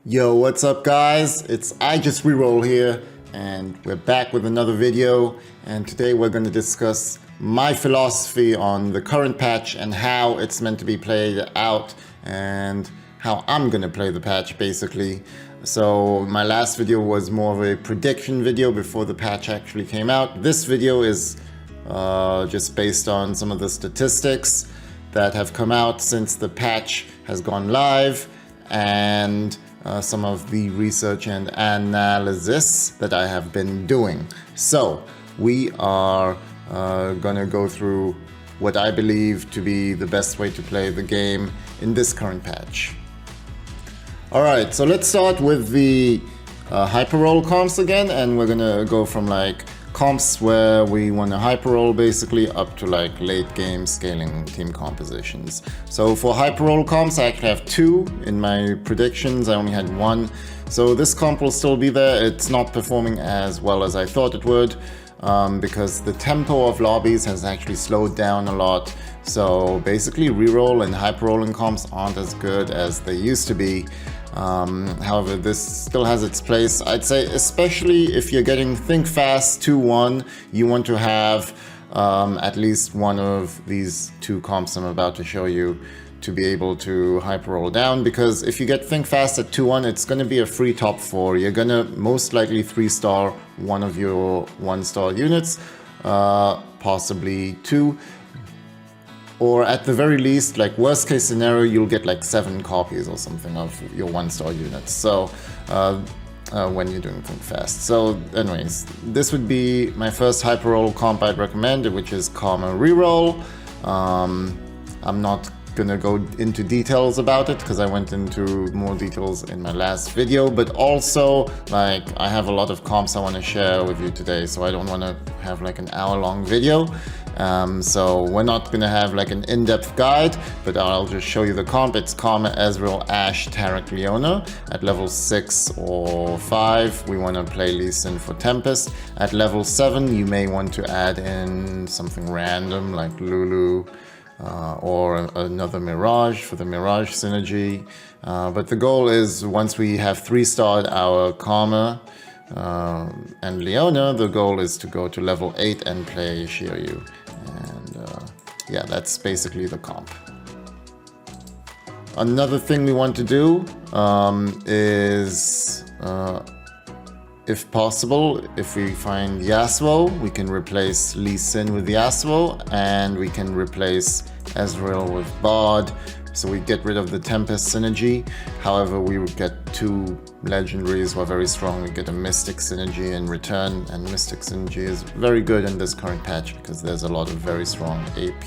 Yo, what's up guys? It's I Just Reroll here, and we're back with another video, and today we're going to discuss my philosophy on the current patch and how it's meant to be played out and how I'm going to play the patch basically. So my last video was more of a prediction video before the patch actually came out. This video is just based on some of the statistics that have come out since the patch has gone live, and some of the research and analysis that I have been doing. So we are gonna go through what I believe to be the best way to play the game in this current patch. Alright, so let's start with the Hyperoll comps again, and we're gonna go from like comps where we want to Hyperoll basically up to like late game scaling team compositions. So for Hyperoll comps I actually have two. In my predictions I only had one, so this comp will still be there. It's not performing as well as I thought it would, because the tempo of lobbies has actually slowed down a lot. So basically reroll and hyperrolling comps aren't as good as they used to be. However, this still has its place. I'd say especially if you're getting Thinkfast 2-1, you want to have at least one of these two comps I'm about to show you to be able to hyperroll down, because if you get Thinkfast at 2-1, it's going to be a free top 4. You're going to most likely 3-star one of your 1-star units, possibly 2. Or at the very least, like worst case scenario, you'll get like 7 copies or something of your 1-star units. So when you're doing Thinkfast. So anyways, this would be my first Hyperoll comp I'd recommend, which is Karma Reroll. I'm not gonna go into details about it because I went into more details in my last video, but also like I have a lot of comps I want to share with you today, so I don't want to have like an hour-long video. So we're not gonna have like an in-depth guide, but I'll just show you the comp. It's Karma, Ezreal, Ashe, Taric, Leona. At level 6 or 5, we want to play Lee Sin for Tempest. At level 7, you may want to add in something random like Lulu, or another Mirage for the Mirage synergy. But the goal is, once we have 3-starred our Karma and Leona, the goal is to go to level 8 and play Shiryu. And yeah, that's basically the comp. Another thing we want to do is, if possible, if we find Yasuo, we can replace Lee Sin with Yasuo, and we can replace Ezreal with Bard. So we get rid of the Tempest synergy. However, we would get 2 legendaries who are very strong. We get a Mystic synergy in return, and Mystic synergy is very good in this current patch because there's a lot of very strong AP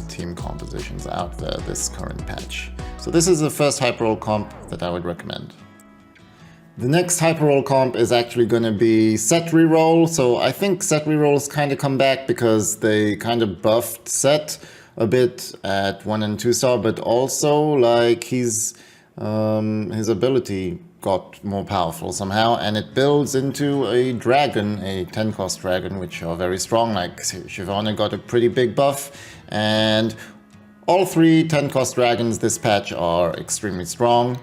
team compositions out there this current patch. So this is the first Hyperoll comp that I would recommend. The next Hyperoll comp is actually going to be Sett reroll. So I think Sett rerolls kind of come back because they kind of buffed Sett a bit at 1 and 2-star, but also like his ability got more powerful somehow, and it builds into a dragon, a 10-cost dragon, which are very strong. Like Shyvana got a pretty big buff, and all 3 10-cost dragons this patch are extremely strong.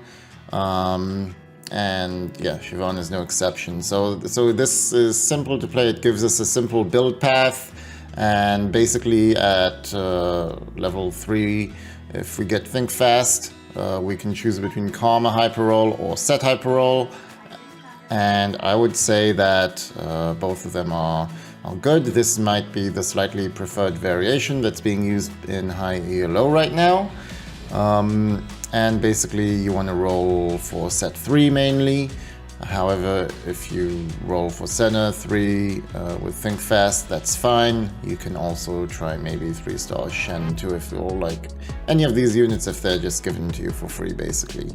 And yeah, Shyvana is no exception. So this is simple to play. It gives us a simple build path, and basically at level 3, if we get Thinkfast, we can choose between Karma Hyperoll or Sett Hyperoll, and I would say that both of them are good. This might be the slightly preferred variation that's being used in high ELO right now. And basically you want to roll for Sett 3 mainly. However, if you roll for Senna 3 with Thinkfast, that's fine. You can also try maybe 3-star Shen 2 if you're like any of these units, if they're just given to you for free basically.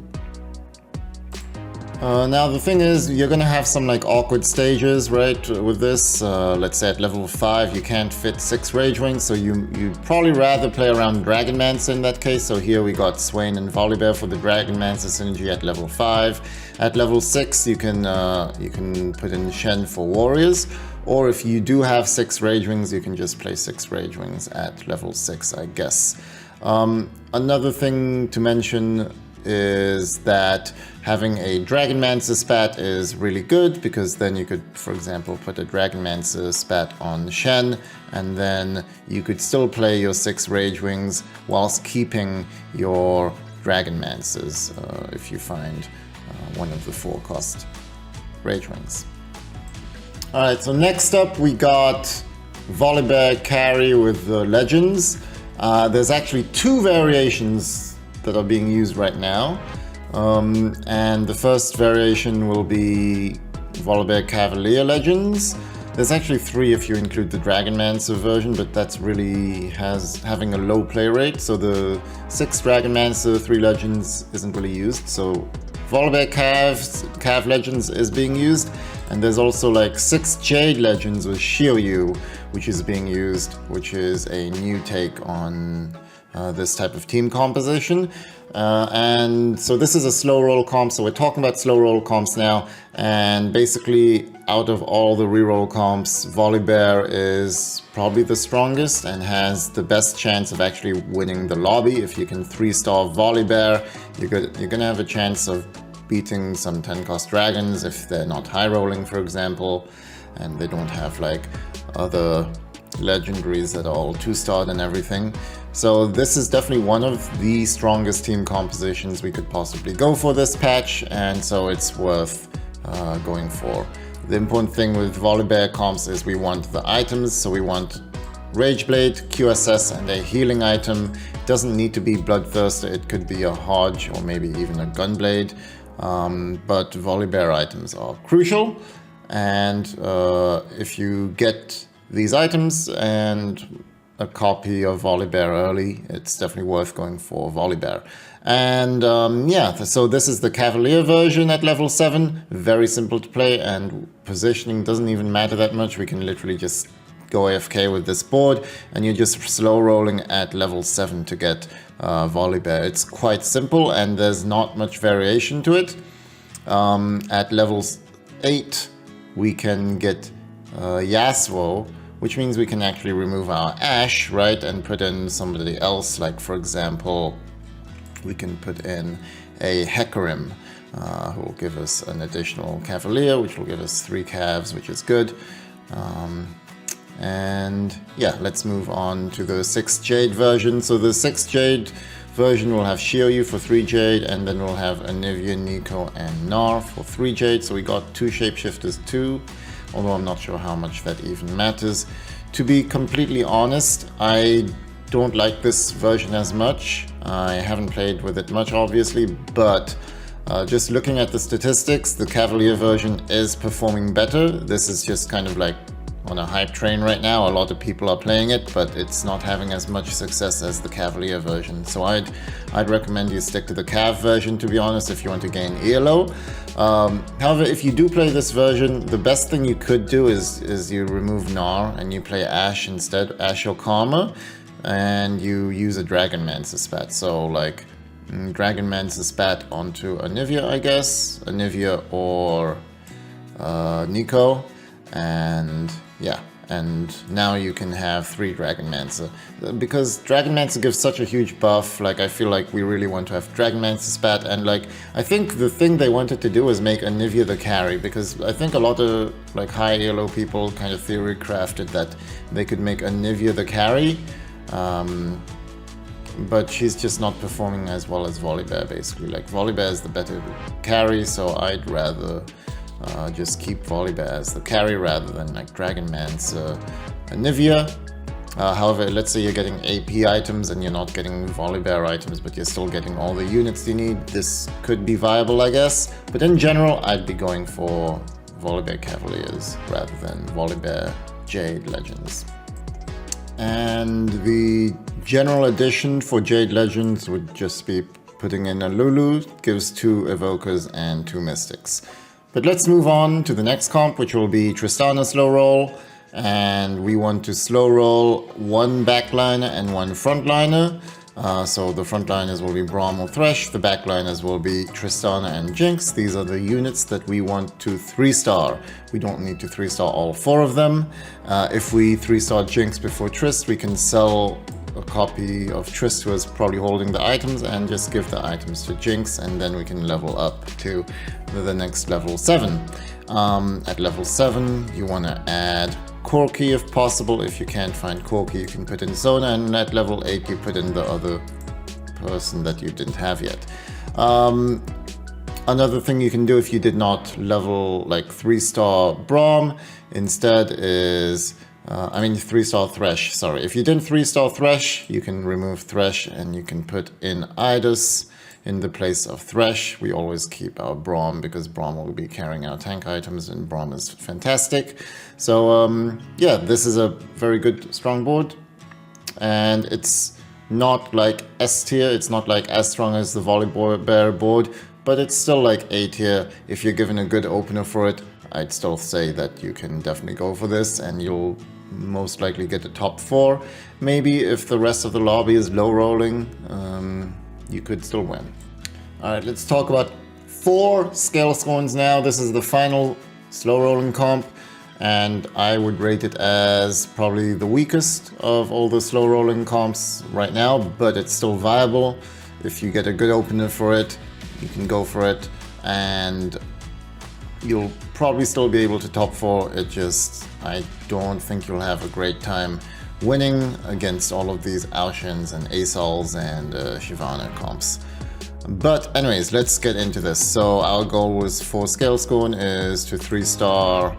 Now the thing is, you're gonna have some like awkward stages, right, with this. Let's say at level 5 you can't fit 6 Rage Wings, so you'd probably rather play around Dragonmancer in that case. So here we got Swain and Volibear for the Dragonmancer synergy at level 5. At level 6 you can put in Shen for Warriors, or if you do have 6 Rage Wings, you can just play 6 Rage Wings at level 6, I guess. Another thing to mention is that having a Dragonmancer spat is really good, because then you could, for example, put a Dragonmancer spat on Shen, and then you could still play your 6 Rage Wings whilst keeping your Dragonmancers if you find one of the 4 cost Rage Wings. Alright, so next up we got Volibear carry with the Legends. There's actually 2 variations that are being used right now. And the first variation will be Volibear Cavalier Legends. There's actually 3 if you include the Dragonmancer version, but that's really having a low play rate. So the 6 Dragonmancer, 3 Legends isn't really used. So Volibear Cav Legends is being used. And there's also like 6 Jade Legends with Shiryu, which is being used, which is a new take on this type of team composition. And so this is a slow roll comp, so we're talking about slow roll comps now, and basically out of all the reroll comps, Volibear is probably the strongest and has the best chance of actually winning the lobby. If you can 3-star Volibear, you're gonna have a chance of beating some 10-cost dragons if they're not high rolling, for example, and they don't have like other legendaries that are all 2-starred and everything. So this is definitely one of the strongest team compositions we could possibly go for this patch, and so it's worth going for. The important thing with Volibear comps is we want the items, so we want Rageblade, QSS, and a healing item. It doesn't need to be Bloodthirster, it could be a Hodge or maybe even a Gunblade, but Volibear items are crucial, and if you get these items and a copy of Volibear early, it's definitely worth going for Volibear. And yeah, so this is the Cavalier version at level 7, very simple to play, and positioning doesn't even matter that much. We can literally just go AFK with this board, and you're just slow rolling at level 7 to get Volibear. It's quite simple, and there's not much variation to it. At levels 8, we can get Yasuo, which means we can actually remove our Ashe, right, and put in somebody else. Like, for example, we can put in a Hecarim, who will give us an additional Cavalier, which will give us 3 Cavs, which is good. And yeah, let's move on to the 6 Jade version. So the 6 Jade version will have Shiryu for 3 Jade, and then we'll have Anivia, Nico, and Gnar for 3 Jade. So we got 2 Shapeshifters too, although I'm not sure how much that even matters. To be completely honest, I don't like this version as much. I haven't played with it much, obviously, but just looking at the statistics, the Cavalier version is performing better. This is just kind of like on a hype train right now. A lot of people are playing it, but it's not having as much success as the Cavalier version. So I'd recommend you stick to the Cav version, to be honest, if you want to gain ELO. However, if you do play this version, the best thing you could do is you remove Gnar and you play Ashe instead, Ashe or Karma, and you use a Dragonmancer spat. So like Dragonmancer spat onto Anivia, I guess, Anivia or Nico, and yeah, and now you can have 3 Dragonmancer. Because Dragonmancer gives such a huge buff, like I feel like we really want to have Dragonmancer spat, and like I think the thing they wanted to do was make Anivia the carry, because I think a lot of like high ELO people kind of theory crafted that they could make Anivia the carry, but she's just not performing as well as Volibear basically. Like Volibear is the better carry, so I'd rather just keep Volibear as the carry rather than like Dragonmancer Anivia. However, let's say you're getting AP items and you're not getting Volibear items, but you're still getting all the units you need. This could be viable, I guess. But in general, I'd be going for Volibear Cavaliers rather than Volibear Jade Legends. And the general addition for Jade Legends would just be putting in a Lulu, gives 2 Evokers and 2 Mystics. But let's move on to the next comp, which will be Tristana slow roll, and we want to slow roll 1 backliner and 1 frontliner. So the frontliners will be Braum or Thresh, the backliners will be Tristana and Jinx. These are the units that we want to 3-star. We don't need to 3-star all 4 of them. If we 3-star Jinx before Trist, we can sell a copy of Trist, who is probably holding the items, and just give the items to Jinx, and then we can level up to the next level 7. At level 7, you want to add Corki if possible. If you can't find Corki, you can put in Zona, and at level 8, you put in the other person that you didn't have yet. Another thing you can do if you did not level like 3-star Braum instead is, 3-star Thresh, sorry. If you didn't 3-star Thresh, you can remove Thresh and you can put in Idus in the place of Thresh. We always keep our Braum because Braum will be carrying our tank items and Braum is fantastic. So yeah, this is a very good strong board, and it's not like S tier, it's not like as strong as the Volibear board, but it's still like A tier. If you're given a good opener for it, I'd still say that you can definitely go for this, and you'll most likely get the top 4. Maybe if the rest of the lobby is low rolling, you could still win. Alright, let's talk about 4 scalescorns now. This is the final slow rolling comp, and I would rate it as probably the weakest of all the slow rolling comps right now, but it's still viable. If you get a good opener for it, you can go for it, and you'll probably still be able to top 4. It just, I don't think you'll have a great time winning against all of these AoShins and Asols and Shyvana comps. But anyways, let's get into this. So our goal was for scalescorn is to 3-star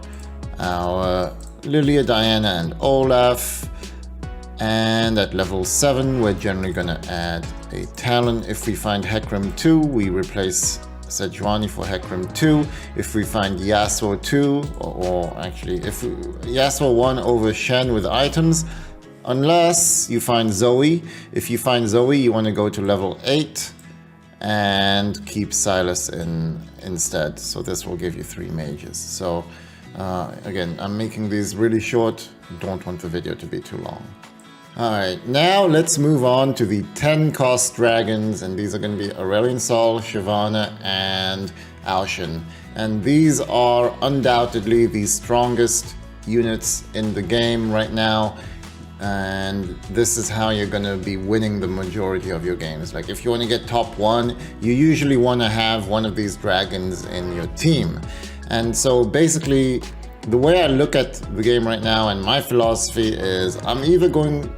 our Lilia, Diana and Olaf, and at level 7 we're generally gonna add a Talon. If we find Hecarim 2, we replace Sejuani for Hecarim 2. If we find Yasuo 2, or actually if Yasuo 1 over Shen with items, unless you find Zoe. If you find Zoe, you want to go to level 8 and keep Silas in instead. So this will give you 3 mages. So again, I'm making these really short, don't want the video to be too long. Alright, now let's move on to the 10 cost dragons, and these are going to be Aurelion Sol, Shyvana and AoShin. And these are undoubtedly the strongest units in the game right now, and this is how you're going to be winning the majority of your games. Like if you want to get top 1, you usually want to have one of these dragons in your team. And so basically, the way I look at the game right now and my philosophy is I'm either going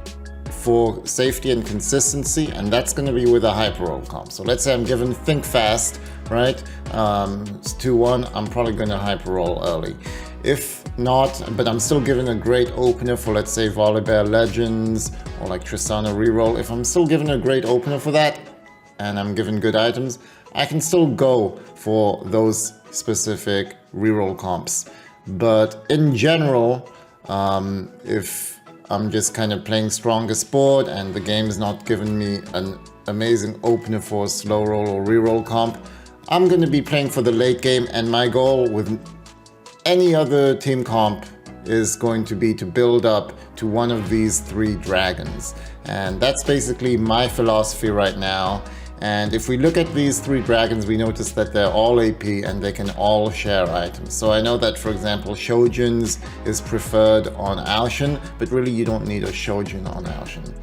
for safety and consistency, and that's going to be with a Hyperoll comp. So let's say I'm given Thinkfast, right? It's 2-1, I'm probably going to Hyperoll early. If not, but I'm still given a great opener for, let's say, Volibear Legends or like Tristana reroll. If I'm still given a great opener for that and I'm given good items, I can still go for those specific reroll comps. But in general, if I'm just kind of playing strongest board and the game is not giving me an amazing opener for a slow roll or reroll comp, I'm going to be playing for the late game, and my goal with any other team comp is going to be to build up to one of these 3 dragons. And that's basically my philosophy right now. And if we look at these 3 dragons, we notice that they're all AP and they can all share items. So I know that, for example, Shojin's is preferred on AoShin, but really you don't need a Shojin on AoShin.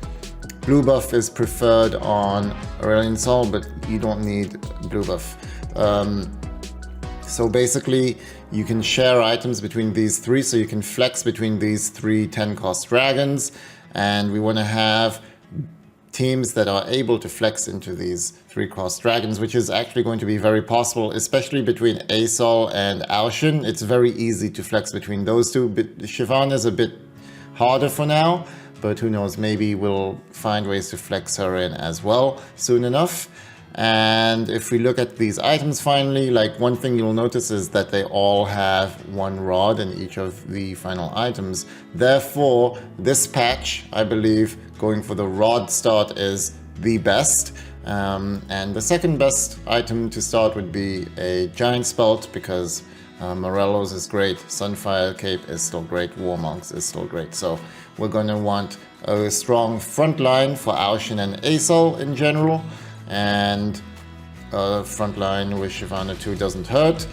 Blue buff is preferred on Aurelion Sol, but you don't need blue buff. So basically, you can share items between these 3, so you can flex between these 3 10-cost dragons, and we want to have teams that are able to flex into these 3-cost dragons, which is actually going to be very possible, especially between Asol and AoShin. It's very easy to flex between those 2. Shyvana is a bit harder for now, but who knows, maybe we'll find ways to flex her in as well soon enough. And if we look at these items finally, like one thing you'll notice is that they all have 1 rod in each of the final items. Therefore, this patch, I believe, going for the rod start is the best. And the second best item to start would be a giant spelt, because Morello's is great, Sunfire Cape is still great, Warmonks is still great. So we're going to want a strong front line for AoShin and Asol in general. And front line with Shyvana 2 doesn't hurt.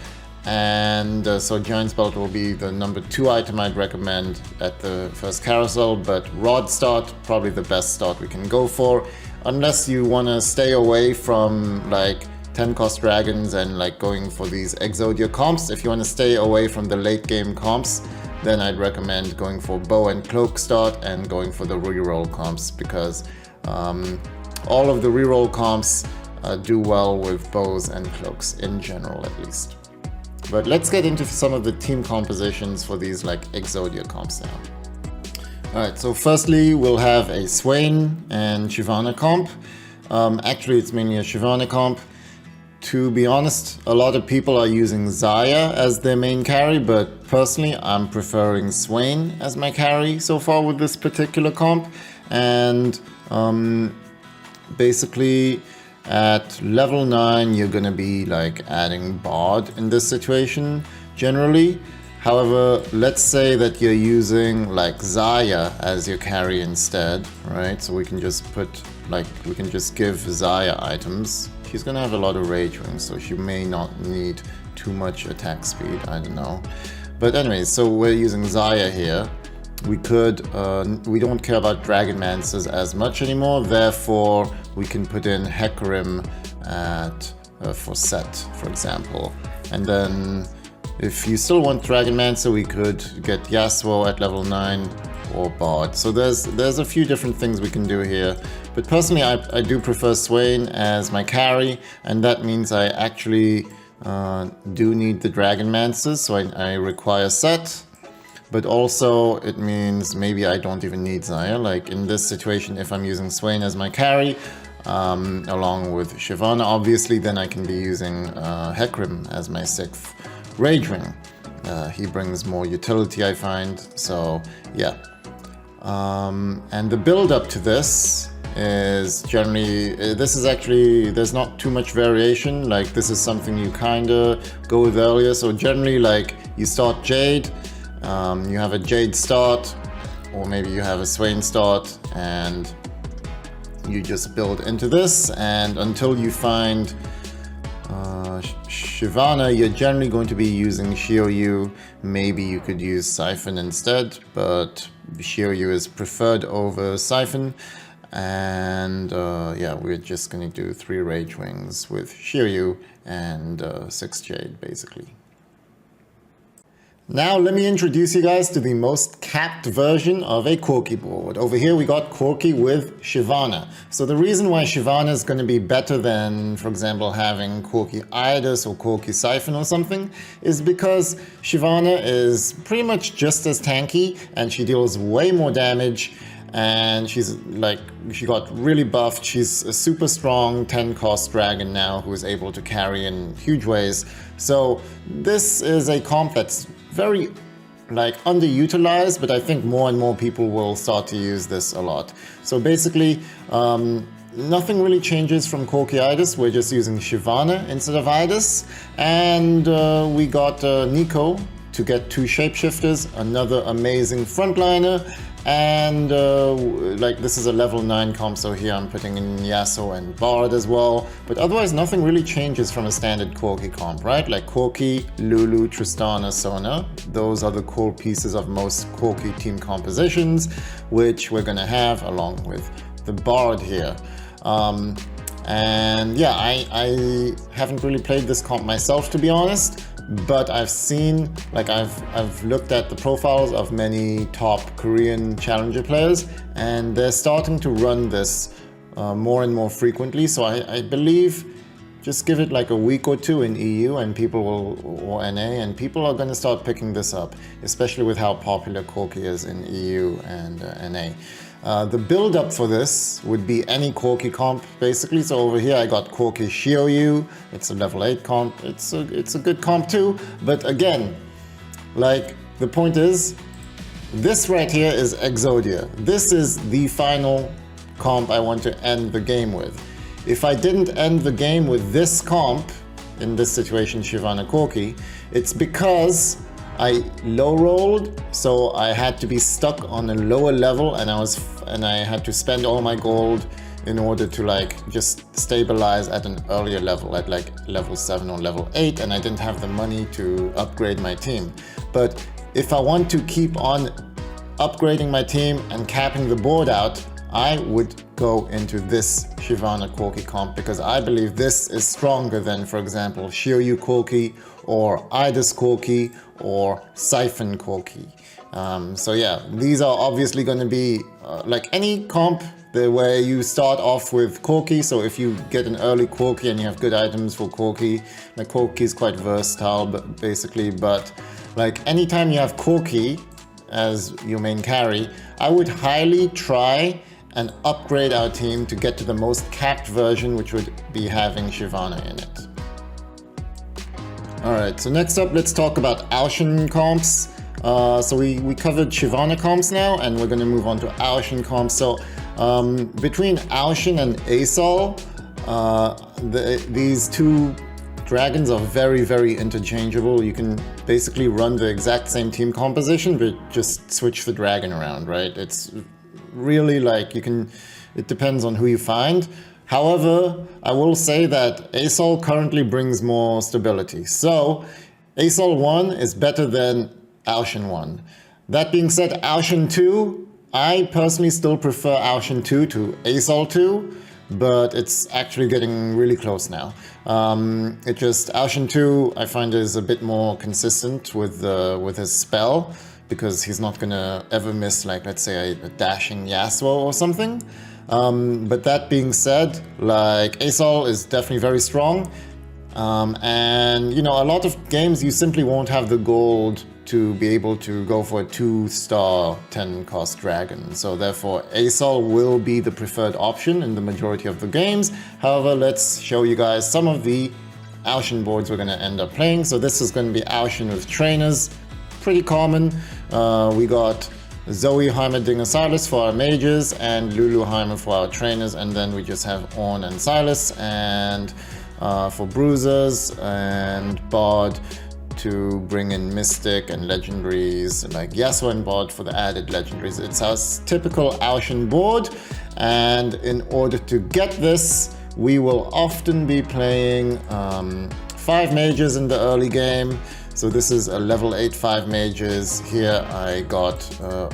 And so Giant's Belt will be the number 2 item I'd recommend at the first carousel, but Rod start, probably the best start we can go for, unless you want to stay away from like 10 cost dragons and like going for these Exodia comps. If you want to stay away from the late game comps, then I'd recommend going for bow and cloak start and going for the reroll comps, because all of the reroll comps do well with bows and cloaks in general, at least. But let's get into some of the team compositions for these like Exodia comps now. Alright, so firstly we'll have a Swain and Shyvana comp. Actually it's mainly a Shyvana comp. To be honest, a lot of people are using Xayah as their main carry, but personally I'm preferring Swain as my carry so far with this particular comp. And basically at level 9 you're gonna be like adding Bard in this situation generally. However, let's say that you're using like Xayah as your carry instead, right? So we can just put like, we can just give Xayah items. She's gonna have a lot of rage wings, so she may not need too much attack speed, I don't know. But anyways, so we're using Xayah here. We could, we don't care about Dragonmancers as much anymore, therefore we can put in Hecarim at, for Sett, for example. And then if you still want Dragonmancer, we could get Yasuo at level 9 or Bard. So there's a few different things we can do here. But personally, I do prefer Swain as my carry, and that means I actually do need the Dragonmancers, so I require Sett. But also it means maybe I don't even need Xayah. Like in this situation, if I'm using Swain as my carry, along with Shyvana obviously, then I can be using Hecarim as my 6th Rage Ring. He brings more utility, I find, so yeah. And the build up to this is generally, this is actually, there's not too much variation. Like this is something you kinda go with earlier. So generally like you start Jade, you have a Jade start, or maybe you have a Swain start, and you just build into this, and until you find Shyvana, you're generally going to be using Shiryu. Maybe you could use Siphon instead, but Shiryu is preferred over Siphon. And yeah, we're just going to do 3 Rage Wings with Shiryu and 6 Jade, basically. Now let me introduce you guys to the most capped version of a Corki board. Over here we got Corki with Shyvana. So the reason why Shyvana is going to be better than, for example, having Corki Idus or Corki Siphon or something is because Shyvana is pretty much just as tanky and she deals way more damage. And she's like, she got really buffed. She's a super strong 10 cost dragon now who is able to carry in huge ways. So this is a comp that's very like underutilized, but I think more and more people will start to use this a lot. So basically, nothing really changes from Corki Idus. We're just using Shyvana instead of Idus. And we got Nico to get 2 shapeshifters, another amazing frontliner. And like this is a level 9 comp, so here I'm putting in Yasuo and Bard as well. But otherwise nothing really changes from a standard Corki comp, right? Like Corki, Lulu, Tristana, Sona. Those are the core pieces of most Corki team compositions, which we're gonna have along with the Bard here. And yeah, I haven't really played this comp myself, to be honest. But I've seen, like I've looked at the profiles of many top Korean challenger players, and they're starting to run this more and more frequently. So I believe just give it like a week or 2 in EU and people will, or NA, and people are going to start picking this up, especially with how popular Corki is in EU and NA. The build up for this would be any Corki comp basically. So over here I got Corki Shiryu. It's a level 8 comp. It's a good comp too. But again, like the point is, this right here is Exodia. This is the final comp I want to end the game with. If I didn't end the game with this comp, in this situation Shyvana Corki, it's because I low rolled, so I had to be stuck on a lower level, and I had to spend all my gold in order to like just stabilize at an earlier level, at like level 7 or level 8, and I didn't have the money to upgrade my team. But if I want to keep on upgrading my team and capping the board out, I would go into this Shyvana Corki comp, because I believe this is stronger than, for example, Shiryu Corki or Idis Corki or Siphon Corki. So yeah, these are obviously going to be like any comp where you start off with Corki. So if you get an early Corki and you have good items for Corki, like Corki is quite versatile, but basically, but like anytime you have Corki as your main carry, I would highly try and upgrade our team to get to the most capped version, which would be having Shyvana in it. Alright, so next up, let's talk about AoShin comps. So we covered Shyvana comps now, and we're going to move on to AoShin comps. So between AoShin and Asol, these two dragons are very, very interchangeable. You can basically run the exact same team composition, but just switch the dragon around, right? It's really like it depends on who you find. However, I will say that Asol currently brings more stability. So Asol 1 is better than AoShin 1. That being said, AoShin 2, I personally still prefer AoShin 2 to Asol 2, but it's actually getting really close now. It just, AoShin 2 I find is a bit more consistent with his spell, because he's not gonna ever miss, like, let's say a dashing Yasuo or something. But that being said, like, Asol is definitely very strong. And you know, a lot of games you simply won't have the gold to be able to go for a 2-star 10-cost dragon. So therefore, Asol will be the preferred option in the majority of the games. However, let's show you guys some of the AoShin boards we're gonna end up playing. So this is gonna be AoShin with trainers. Pretty common. We got Zoe, Heimerdinger, Silas for our mages, and Luluheimer for our trainers, and then we just have Ornn and Silas, and for bruisers, and Bard to bring in Mystic and legendaries, like Yasuo and Bard for the added legendaries. It's our typical AoShin board, and in order to get this, we will often be playing 5 mages in the early game. So this is a level 8 5 mages. Here I got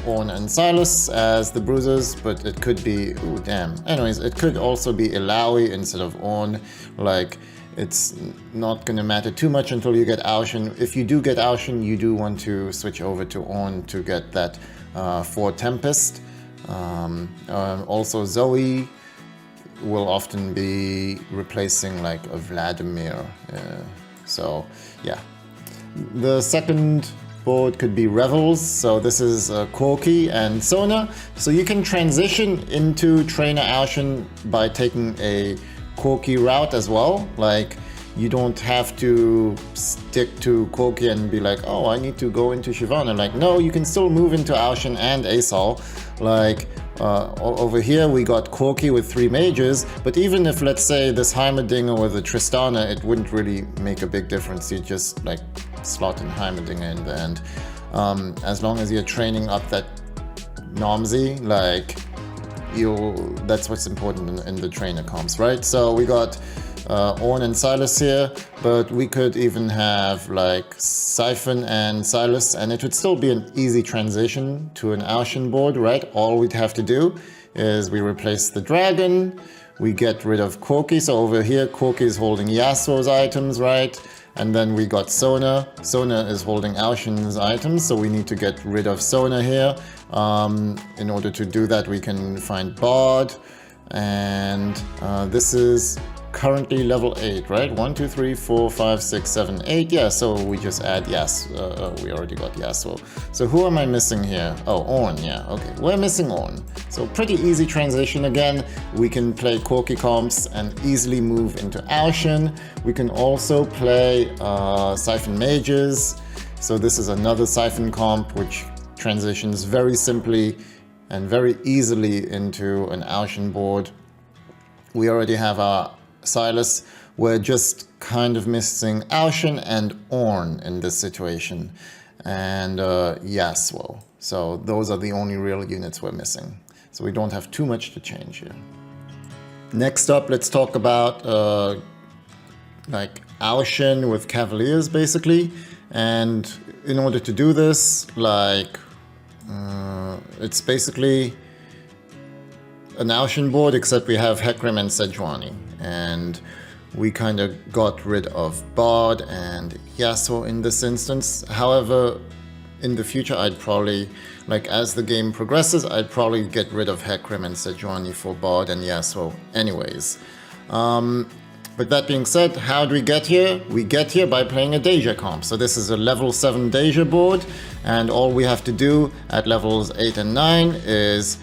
Ornn and Silas as the bruisers, but it could be, ooh damn. Anyways, it could also be Illaoi instead of Ornn. Like, it's not gonna matter too much until you get AoShin. If you do get AoShin, you do want to switch over to Ornn to get that 4 Tempest. Also Zoe will often be replacing like a Vladimir. So yeah. The second board could be Revels, so this is Corki and Sona. So you can transition into Trainer AoShin by taking a Corki route as well. Like, you don't have to stick to Corki and be like, oh, I need to go into Shyvana. Like, no, you can still move into AoShin and Asol. Like, over here we got Corki with 3 mages, but even if, let's say, this Heimerdinger with a Tristana, it wouldn't really make a big difference. You just like slot in Heimerdinger in the end. As long as you're training up that Nomsy, like, that's what's important in the trainer comps, right? So we got Ornn and Silas here, but we could even have like Siphon and Silas, and it would still be an easy transition to an AoShin board, right? All we'd have to do is we replace the dragon, we get rid of Corki. So over here, Corki is holding Yasuo's items, right? And then we got Sona. Sona is holding AoShin's items, so we need to get rid of Sona here. In order to do that, we can find Bard, and this is currently level 8, right? 1, 2, 3, 4, 5, 6, 7, 8. Yeah, so we just add we already got Yasuo. So who am I missing here? Oh, Ornn, yeah, okay. We're missing Ornn. So pretty easy transition again. We can play Corki comps and easily move into AoShin. We can also play Siphon Mages. So this is another Siphon comp which transitions very simply and very easily into an AoShin board. We already have our Silas. We're just kind of missing AoShin and Ornn in this situation, and Yasuo. So those are the only real units we're missing. So we don't have too much to change here. Next up, let's talk about like AoShin with Cavaliers, basically. And in order to do this, like it's basically an AoShin board, except we have Hecarim and Sejuani, and we kind of got rid of Bard and Yasuo in this instance. However, in the future, I'd probably, like as the game progresses, I'd probably get rid of Hecarim and Sejuani for Bard and Yasuo anyways. But that being said, how do we get here? We get here by playing a Deja comp. So this is a level 7 Deja board, and all we have to do at levels 8 and 9 is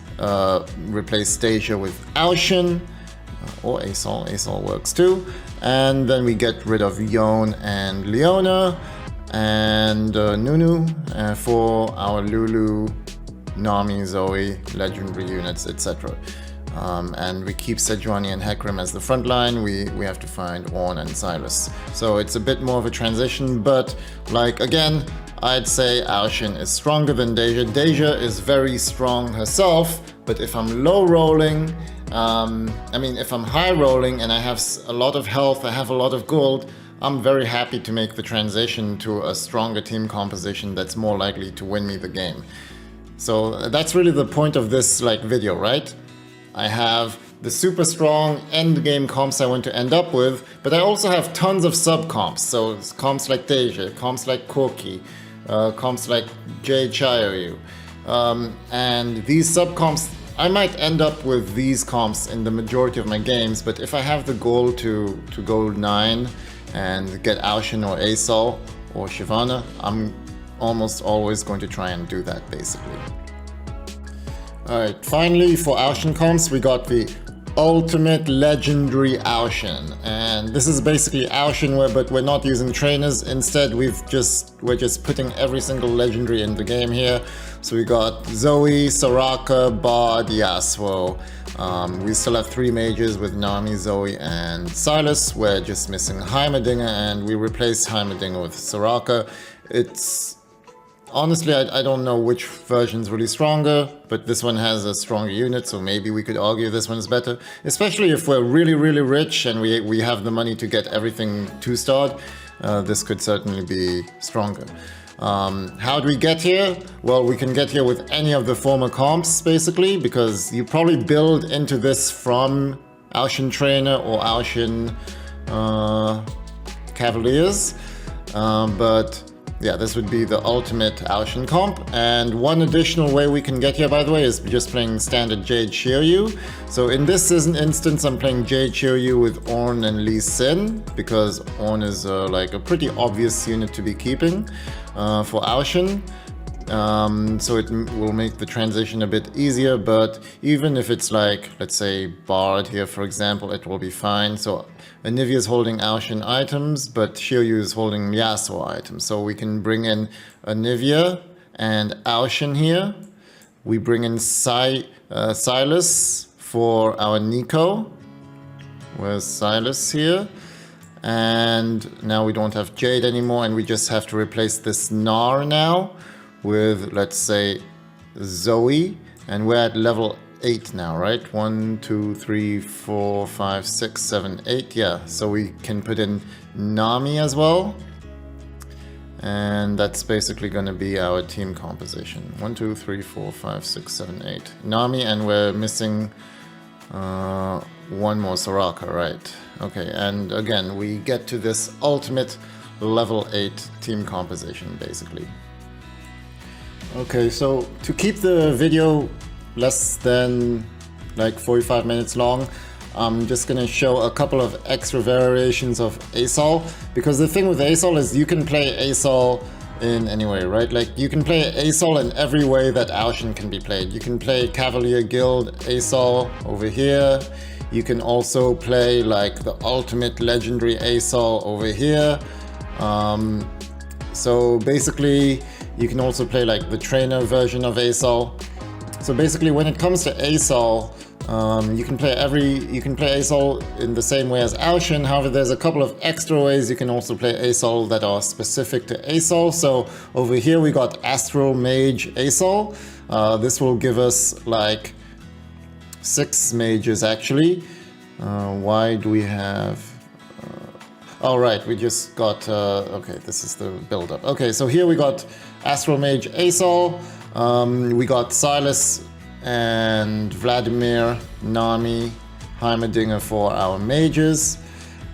replace Deja with AoShin, or Asol. Asol works too. And then we get rid of Yone and Leona and Nunu for our Lulu, Nami, Zoe, legendary units, etc. And we keep Sejuani and Hecarim as the front line. We have to find Ornn and Sylas. So it's a bit more of a transition, but like again, I'd say AoShin is stronger than Deja. Deja is very strong herself, but if I'm low rolling, if I'm high rolling and I have a lot of health, I have a lot of gold, I'm very happy to make the transition to a stronger team composition that's more likely to win me the game. So that's really the point of this video, right? I have the super strong end game comps I want to end up with, but I also have tons of sub comps. So comps like Deja, comps like Corki, comps like Jade, Xayah, and these sub comps, I might end up with these comps in the majority of my games, but if I have the goal to go 9 and get AoShin or Asol or Shyvana, I'm almost always going to try and do that basically. Alright, finally for AoShin comps, we got the ultimate legendary AoShin, and this is basically AoShin but we're not using trainers. Instead, we're just putting every single legendary in the game here. So we got Zoe, Soraka, Bard, Yasuo. We still have 3 mages with Nami, Zoe, and Sylas. We're just missing Heimerdinger, and we replaced Heimerdinger with Soraka. Honestly, I don't know which version's really stronger, but this one has a stronger unit, so maybe we could argue this one's better. Especially if we're really, really rich and we have the money to get everything 2-starred, this could certainly be stronger. How do we get here? Well, we can get here with any of the former comps, basically, because you probably build into this from AoShin Trainer or AoShin Cavaliers, but yeah, this would be the ultimate AoShin comp. And one additional way we can get here, by the way, is just playing standard Jade Shiryu. So in this instance, I'm playing Jade Shiryu with Ornn and Lee Sin, because Ornn is like a pretty obvious unit to be keeping for AoShin. So it will make the transition a bit easier, but even if it's like, let's say Bard here, for example, it will be fine. So Anivia is holding AoShin items, but Shiryu is holding Yasuo items. So we can bring in Anivia and AoShin here. We bring in Sylas for our Nico. Where's Sylas here? And now we don't have Jade anymore, and we just have to replace this Gnar now with, let's say, Zoe, and we're at level 8 now, right? 1, 2, 3, 4, 5, 6, 7, 8, yeah. So we can put in Nami as well, and that's basically going to be our team composition. 1, 2, 3, 4, 5, 6, 7, 8. Nami, and we're missing one more Soraka, right? Okay, and again, we get to this ultimate level 8 team composition, basically. Okay, so to keep the video less than like 45 minutes long, I'm just gonna show a couple of extra variations of Asol, because the thing with Asol is you can play Asol in any way, right? Like you can play Asol in every way that AoShin can be played. You can play Cavalier Guild Asol over here. You can also play like the ultimate legendary Asol over here. So basically, you can also play like the trainer version of Asol. So basically, when it comes to Asol, you can play Asol in the same way as AoShin. However, there's a couple of extra ways you can also play Asol that are specific to Asol. So over here we got Astral Mage Asol. This will give us like 6 mages actually. Why do we have... oh, right, we just got... okay, this is the build-up. Okay, so here we got Astral Mage Asol. We got Silas and Vladimir, Nami, Heimerdinger for our mages.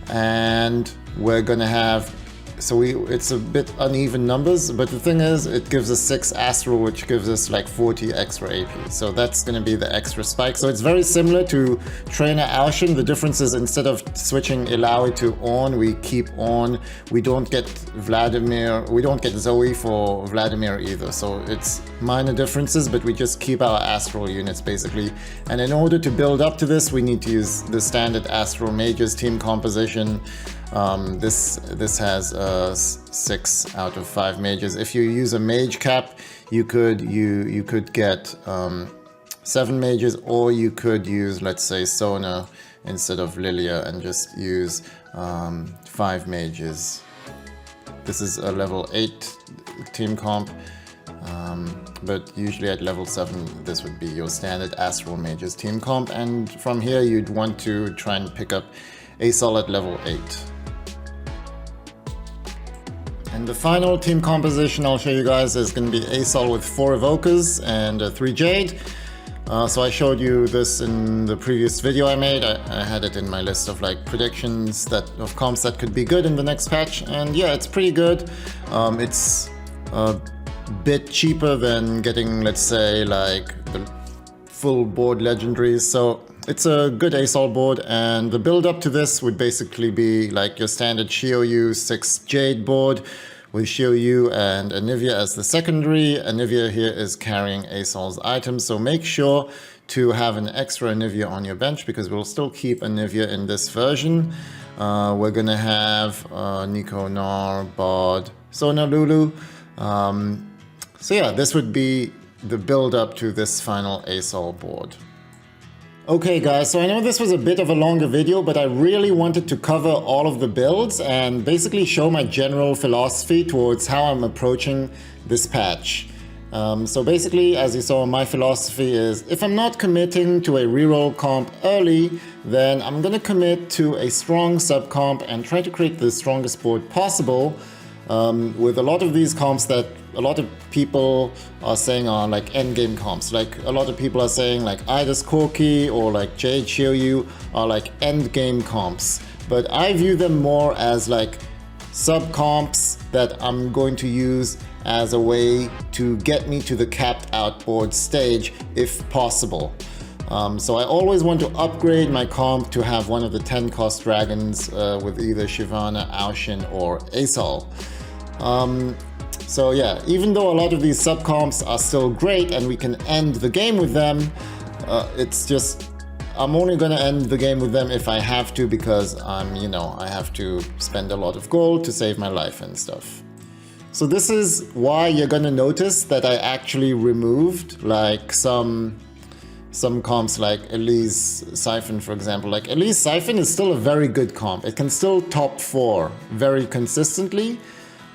And we're gonna have... so it's a bit uneven numbers, but the thing is, it gives us 6 Astral, which gives us like 40 extra AP. So that's going to be the extra spike. So it's very similar to Trainer AoShin. The difference is instead of switching Ilaoi to On, we keep On. We don't get Vladimir, we don't get Zoe for Vladimir either. So it's minor differences, but we just keep our Astral units basically. And in order to build up to this, we need to use the standard Astral Mages team composition. This has 6 out of 5 mages. If you use a mage cap, you could get 7 mages, or you could use, let's say, Sona instead of Lilia and just use 5 mages. This is a level 8 team comp, but usually at level 7 this would be your standard Astral Mages team comp, and from here you'd want to try and pick up Asol at level 8. And the final team composition I'll show you guys is going to be Asol with 4 Evokers and 3 Jade. So I showed you this in the previous video I made. I had it in my list of like predictions of comps that could be good in the next patch, and yeah, it's pretty good. It's a bit cheaper than getting, let's say, like the full board legendaries, so it's a good Asol board, and the build up to this would basically be like your standard Xiaoyu 6 Jade board with Xiaoyu and Anivia as the secondary. Anivia here is carrying Asol's items, so make sure to have an extra Anivia on your bench because we'll still keep Anivia in this version. We're gonna have Nico, Nar, Bod, Sona, Lulu. So yeah, this would be the build up to this final Asol board. Okay guys, so I know this was a bit of a longer video, but I really wanted to cover all of the builds and basically show my general philosophy towards how I'm approaching this patch. So basically, as you saw, my philosophy is if I'm not committing to a reroll comp early, then I'm gonna commit to a strong sub comp and try to create the strongest board possible. With a lot of these comps that a lot of people are saying are like endgame comps. Like a lot of people are saying like either Corki or like Jade Xiaoyu are like endgame comps. But I view them more as like sub comps that I'm going to use as a way to get me to the capped out board stage if possible. So I always want to upgrade my comp to have one of the 10 cost dragons with either Shyvana, AoShin or Asol. So yeah, even though a lot of these sub comps are still great and we can end the game with them, it's just I'm only gonna end the game with them if I have to, because I have to spend a lot of gold to save my life and stuff. So this is why you're gonna notice that I actually removed like some comps like Elise Siphon, for example. Like Elise Siphon is still a very good comp. It can still top 4 very consistently.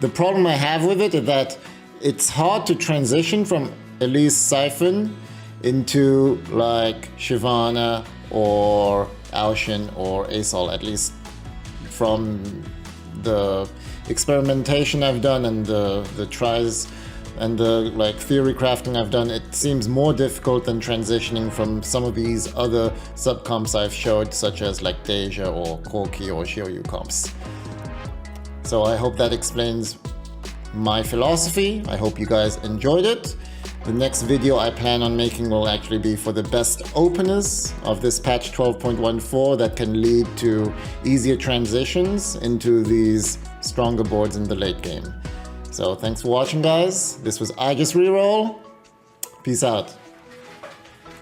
The problem I have with it is that it's hard to transition from Elise Siphon into like Shyvana or AoShin or Asol, at least from the experimentation I've done and the tries and the like theory crafting I've done. It seems more difficult than transitioning from some of these other sub comps I've showed, such as like Deja or Corki or Xiaoyu comps. So I hope that explains my philosophy. I hope you guys enjoyed it. The next video I plan on making will actually be for the best openers of this patch 12.14 that can lead to easier transitions into these stronger boards in the late game. So thanks for watching guys. This was I Just Reroll. Peace out.